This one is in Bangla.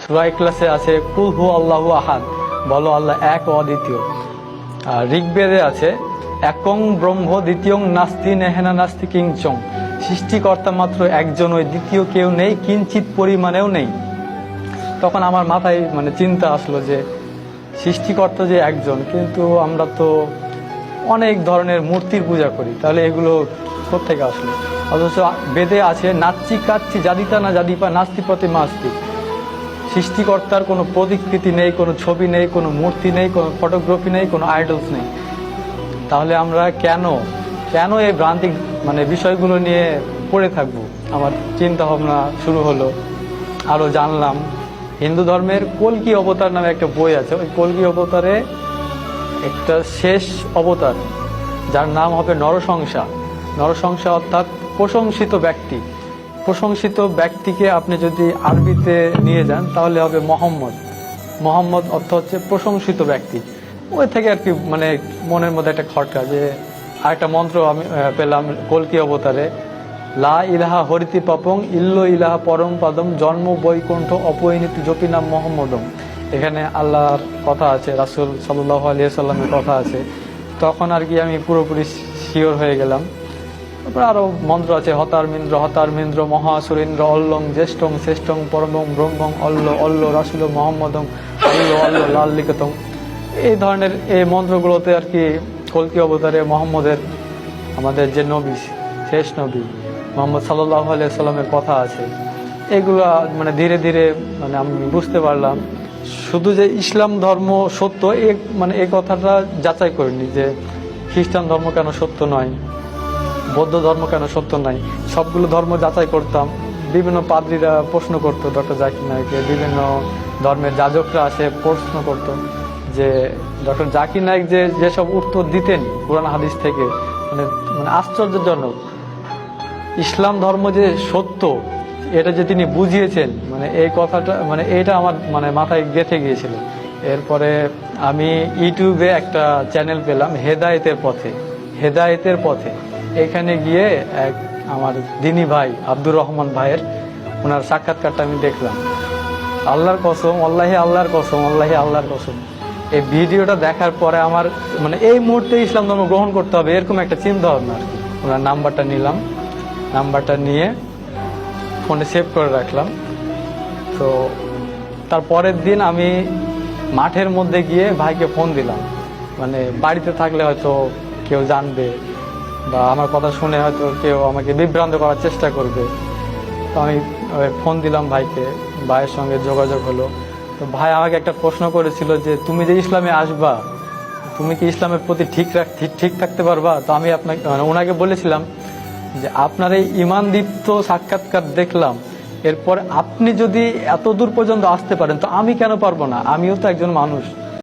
সূরা ইখলাসে আছে কুল হু আল্লাহু আহাদ, বলো আল্লাহ এক ও অদ্বিতীয়। আর ঋগ্বেদে আছে একং ব্রহ্ম দ্বিতীয়ং নাস্তি নেহেনা নাস্তি কিঞ্চং, সৃষ্টিকর্তা মাত্র একজন, ওই দ্বিতীয় কেউ নেই, কিঞ্চিত পরিমাণেও নেই। তখন আমার মাথায় চিন্তা আসলো যে সৃষ্টিকর্তা যে একজন, কিন্তু আমরা তো অনেক ধরনের মূর্তির পূজা করি, তাহলে এগুলো কোত্থেকে আসলো? অথচ বেদে আছে নাচ্চি কাচ্চি জাদিতা না জাদিপা নাস্তি প্রতিমা আস্তি, সৃষ্টিকর্তার কোনো প্রতিকৃতি নেই, কোনো ছবি নেই, কোনো মূর্তি নেই, কোনো ফটোগ্রাফি নেই, কোনো আইডলস নেই। তাহলে আমরা কেন এই ভ্রান্তিক বিষয়গুলো নিয়ে পড়ে থাকবো? আমার চিন্তা ভাবনা শুরু হলো, আরো জানলাম। হিন্দু ধর্মের কল্কি অবতার নামে একটা বই আছে, ওই কল্কি অবতারে একটা শেষ অবতার যার নাম হবে নরসংসা। নরসংসা অর্থাৎ প্রশংসিত ব্যক্তি। প্রশংসিত ব্যক্তিকে আপনি যদি আরবিতে নিয়ে যান তাহলে হবে মোহাম্মদ। মোহাম্মদ অর্থ হচ্ছে প্রশংসিত ব্যক্তি। ওই থেকে আর কি মনের মধ্যে একটা খটকা, যে আরেকটা মন্ত্র আমি পেলাম কল্কি অবতারে, লা ইলাহা হরিতি পাপং ইল্লো ইলাহা পরম পাদম জন্ম বৈকুণ্ঠ অপরিণীতি জপি নাম মোহাম্মদম। এখানে আল্লাহর কথা আছে, রাসূল সাল্লাল্লাহু আলাইহি সাল্লামের কথা আছে। তখন আর কি আমি পুরোপুরি শিওর হয়ে গেলাম। তারপর আরো মন্ত্র আছে, হতারমিন্দ্র মহাসুরেন্দ্র অল্লং জ্যেষ্ঠং শ্রেষ্ঠং পরমং ব্রহ্মং অল্ল অল্ল রাসূল মোহাম্মদং অল্ল অল্ল লাল লিখিতং। এই ধরনের এই মন্ত্রগুলোতে আর কি কল্কি অবতারে মোহাম্মদের, আমাদের যে নবী, শেষ নবী মোহাম্মদ সাল্লাল্লাহু আলাইহি সাল্লামের কথা আছে। এগুলা ধীরে ধীরে আমি বুঝতে পারলাম শুধু যে ইসলাম ধর্ম সত্য এই কথাটা যাচাই করিনি, যে খ্রিস্টান ধর্ম কেন সত্য নয়, বৌদ্ধ ধর্ম কেন সত্য নয়। সবগুলো ধর্ম যাচাই করতাম। বিভিন্ন পাদ্রীরা প্রশ্ন করতো ডক্টর জাকির নায়েককে, বিভিন্ন ধর্মের যাজকরা আসে প্রশ্ন করতো, যে ডক্টর জাকির নায়েক যেসব উত্তর দিতেন কোরআন হাদিস থেকে, আশ্চর্যজনক। ইসলাম ধর্ম যে সত্য এটা যে তিনি বুঝিয়েছেন, এই কথাটা এইটা আমার মাথায় গেঁথে গিয়েছিল। এরপরে আমি ইউটিউবে একটা চ্যানেল পেলাম হেদায়েতের পথে। এখানে গিয়ে এক আমার দিনী ভাই আব্দুর রহমান ভাইয়ের ওনার সাক্ষাৎকারটা আমি দেখলাম। আল্লাহর কসম, আল্লাহর কসম, এই ভিডিওটা দেখার পরে আমার এই মুহূর্তে ইসলাম ধর্ম গ্রহণ করতে হবে এরকম একটা চিন্তা ভাবনা আর কি। ওনার নাম্বারটা নিলাম, নাম্বারটা নিয়ে ফোনে সেভ করে রাখলাম। তো তার পরের দিন আমি মাঠের মধ্যে গিয়ে ভাইকে ফোন দিলাম। বাড়িতে থাকলে হয়তো কেউ জানবে বা আমার কথা শুনে হয়তো কেউ আমাকে বিভ্রান্ত করার চেষ্টা করবে। তো আমি ফোন দিলাম ভাইকে, ভাইয়ের সঙ্গে যোগাযোগ হলো। তো ভাই আমাকে একটা প্রশ্ন করেছিল যে তুমি যে ইসলামে আসবা, তুমি কি ইসলামের প্রতি ঠিক থাকতে পারবা? তো আমি ওনাকে বলেছিলাম যে আপনার এই ঈমানদীপ্ত সাক্ষাৎকার দেখলাম, এরপর আপনি যদি এত দূর পর্যন্ত আসতে পারেন তো আমি কেন পারবো না? আমিও তো একজন মানুষ।